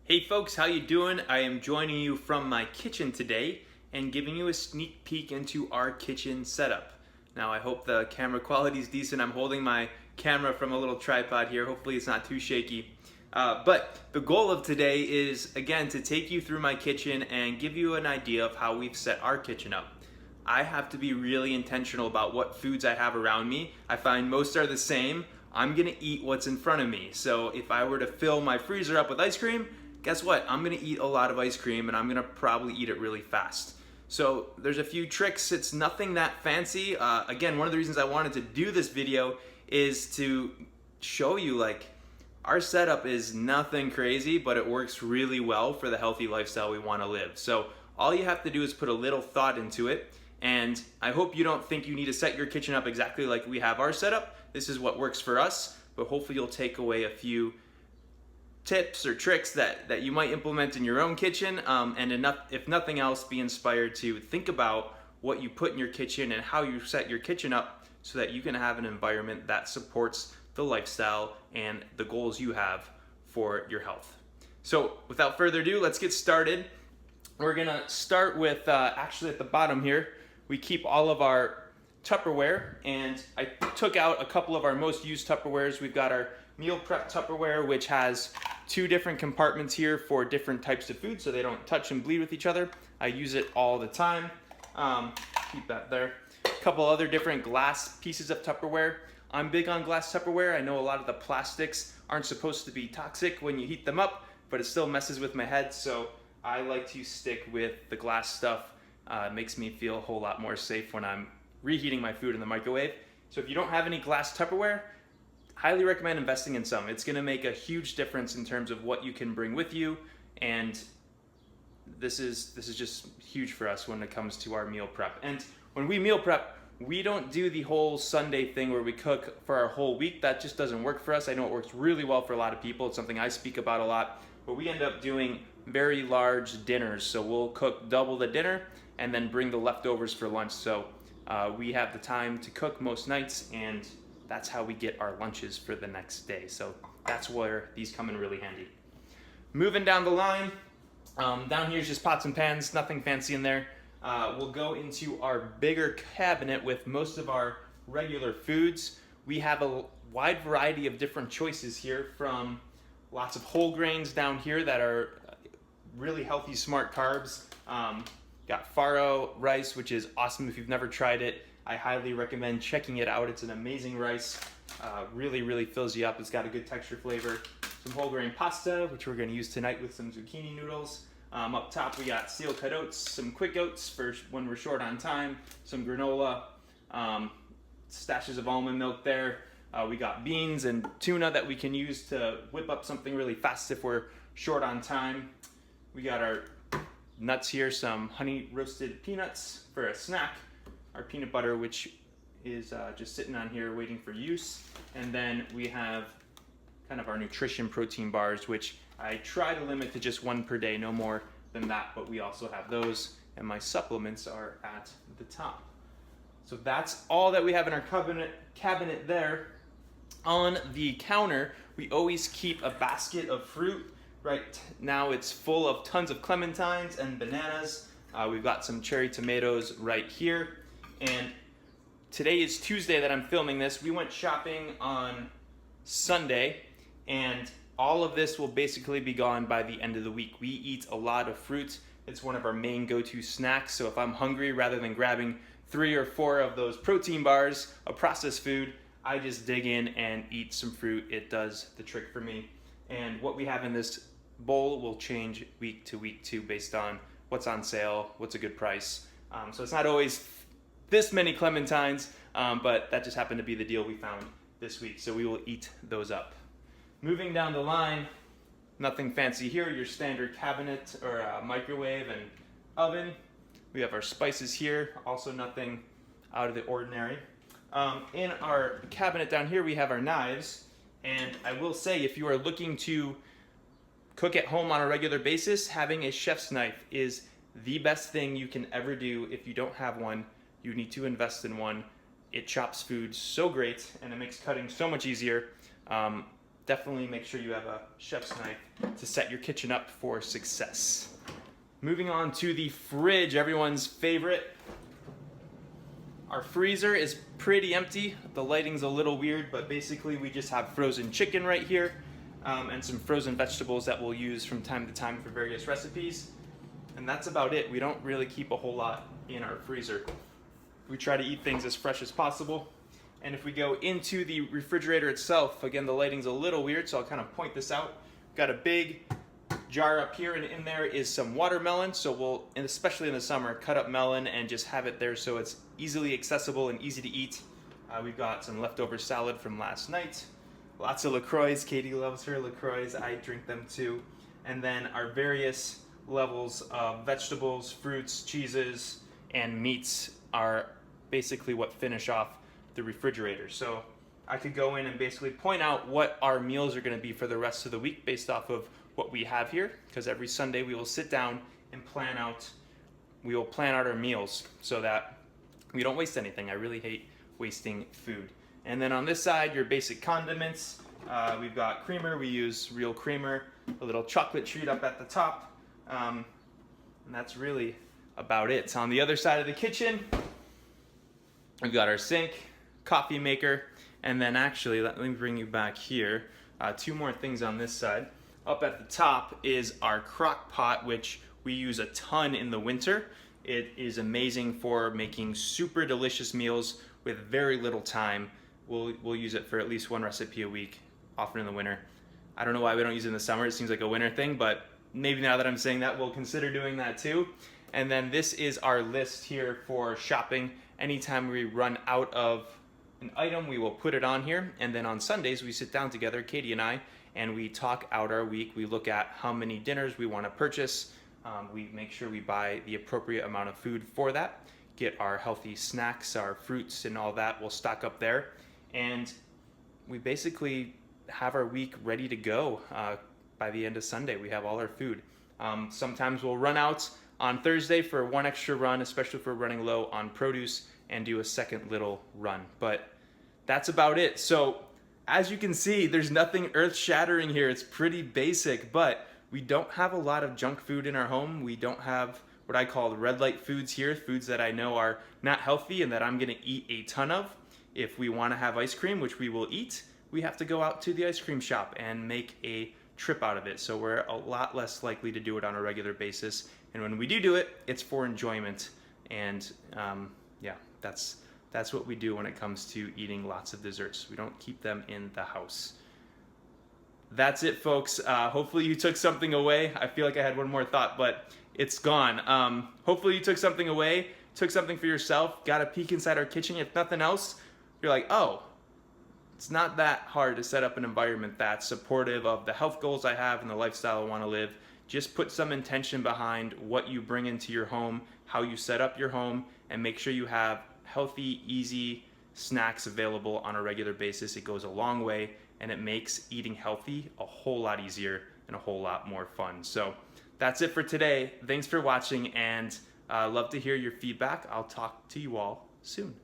Hey folks, how you doing? I am joining you from my kitchen today and giving you a sneak peek into our kitchen setup. Now I hope the camera quality is decent. I'm holding my camera from a little tripod here. Hopefully it's not too shaky. But the goal of today is, again, to take you through my kitchen and give you an idea of how we've set our kitchen up. I have to be really intentional about what foods I have around me. I find most are the same. I'm gonna eat what's in front of me. So if I were to fill my freezer up with ice cream, guess what? I'm gonna eat a lot of ice cream and I'm gonna probably eat it really fast. So there's a few tricks. It's nothing that fancy. Again, one of the reasons I wanted to do this video is to show you, like, our setup is nothing crazy, but it works really well for the healthy lifestyle we wanna live. So all you have to do is put a little thought into it. And I hope you don't think you need to set your kitchen up exactly like we have our setup. This is what works for us, but hopefully you'll take away a few tips or tricks that you might implement in your own kitchen, and if nothing else, be inspired to think about what you put in your kitchen and how you set your kitchen up so that you can have an environment that supports the lifestyle and the goals you have for your health. So without further ado, let's get started. We're gonna start with, actually at the bottom here, we keep all of our Tupperware, and I took out a couple of our most used Tupperwares. We've got our meal prep Tupperware, which has two different compartments here for different types of food so they don't touch and bleed with each other. I use it all the time. Keep that there. A couple other different glass pieces of Tupperware. I'm big on glass Tupperware. I know a lot of the plastics aren't supposed to be toxic when you heat them up, but it still messes with my head, so I like to stick with the glass stuff. It makes me feel a whole lot more safe when I'm reheating my food in the microwave. So if you don't have any glass Tupperware, highly recommend investing in some. It's gonna make a huge difference in terms of what you can bring with you, and this is just huge for us when it comes to our meal prep. And when we meal prep, we don't do the whole Sunday thing where we cook for our whole week. That just doesn't work for us. I know it works really well for a lot of people. It's something I speak about a lot, but we end up doing very large dinners. So we'll cook double the dinner and then bring the leftovers for lunch. So we have the time to cook most nights, and that's how we get our lunches for the next day. So that's where these come in really handy. Moving down the line, down here is just pots and pans, nothing fancy in there. We'll go into our bigger cabinet with most of our regular foods. We have a wide variety of different choices here, from lots of whole grains down here that are really healthy, smart carbs. Got farro rice, which is awesome. If you've never tried it, I highly recommend checking it out. It's an amazing rice. Really fills you up. It's got a good texture flavor. Some whole grain pasta, which we're going to use tonight with some zucchini noodles. Up top, we got steel cut oats, some quick oats for when we're short on time, some granola, stashes of almond milk there. We got beans and tuna that we can use to whip up something really fast if we're short on time. We got our nuts here, some honey roasted peanuts for a snack. Our peanut butter, which is just sitting on here waiting for use. And then we have kind of our nutrition protein bars, which I try to limit to just one per day, no more than that, but we also have those, and my supplements are at the top. So that's all that we have in our cabinet there. On the counter, we always keep a basket of fruit. Right now it's full of tons of clementines and bananas. We've got some cherry tomatoes right here. And today is Tuesday that I'm filming this. We went shopping on Sunday, and all of this will basically be gone by the end of the week. We eat a lot of fruit. It's one of our main go-to snacks. So if I'm hungry, rather than grabbing 3 or 4 of those protein bars of processed food, I just dig in and eat some fruit. It does the trick for me. And what we have in this bowl will change week to week too, based on what's on sale, what's a good price. So it's not always this many clementines, but that just happened to be the deal we found this week. So we will eat those up. Moving down the line, nothing fancy here, your standard cabinet or microwave and oven. We have our spices here, also nothing out of the ordinary. In our cabinet down here, we have our knives. And I will say, if you are looking to cook at home on a regular basis, having a chef's knife is the best thing you can ever do. If you don't have one, you need to invest in one. It chops food so great, and it makes cutting so much easier. definitely make sure you have a chef's knife to set your kitchen up for success. Moving on to the fridge, everyone's favorite. Our freezer is pretty empty. The lighting's a little weird, but basically we just have frozen chicken right here and some frozen vegetables that we'll use from time to time for various recipes. And that's about it. We don't really keep a whole lot in our freezer. We try to eat things as fresh as possible. And if we go into the refrigerator itself, again, the lighting's a little weird, so I'll kind of point this out. We've got a big jar up here, and in there is some watermelon. So we'll, and especially in the summer, cut up melon and just have it there so it's easily accessible and easy to eat. We've got some leftover salad from last night. Lots of LaCroix. Katie loves her LaCroix. I drink them too. And then our various levels of vegetables, fruits, cheeses, and meats are basically what finish off the refrigerator. So I could go in and basically point out what our meals are going to be for the rest of the week based off of what we have here, because every Sunday we will sit down and plan out our meals so that we don't waste anything. I really hate wasting food. And then on this side, your basic condiments. We've got creamer. We use real creamer, a little chocolate treat up at the top. And that's really about it. So on the other side of the kitchen, we've got our sink, coffee maker, and then actually, let me bring you back here. Two more things on this side. Up at the top is our crock pot, which we use a ton in the winter. It is amazing for making super delicious meals with very little time. We'll use it for at least one recipe a week, often in the winter. I don't know why we don't use it in the summer. It seems like a winter thing, but maybe now that I'm saying that, we'll consider doing that too. And then this is our list here for shopping. Anytime we run out of an item, we will put it on here. And then on Sundays, we sit down together, Katie and I, and we talk out our week. We look at how many dinners we want to purchase. We make sure we buy the appropriate amount of food for that, get our healthy snacks, our fruits and all that. We'll stock up there. And we basically have our week ready to go. By the end of Sunday, we have all our food. Sometimes we'll run out on Thursday for one extra run, especially if we're running low on produce, and do a second little run. But that's about it. So as you can see, there's nothing earth-shattering here. It's pretty basic, but we don't have a lot of junk food in our home. We don't have what I call the red light foods here, foods that I know are not healthy and that I'm gonna eat a ton of. If we wanna have ice cream, which we will eat, we have to go out to the ice cream shop and make a trip out of it. So we're a lot less likely to do it on a regular basis. And when we do it, it's for enjoyment. And yeah, that's what we do when it comes to eating lots of desserts. We don't keep them in the house. That's it, folks. Hopefully you took something away. I feel like I had one more thought, but it's gone. Hopefully you took something away, took something for yourself, got a peek inside our kitchen. If nothing else, you're like, oh, it's not that hard to set up an environment that's supportive of the health goals I have and the lifestyle I want to live. Just put some intention behind what you bring into your home, how you set up your home, and make sure you have healthy, easy snacks available on a regular basis. It goes a long way, and it makes eating healthy a whole lot easier and a whole lot more fun. So that's it for today. Thanks for watching, and love to hear your feedback. I'll talk to you all soon.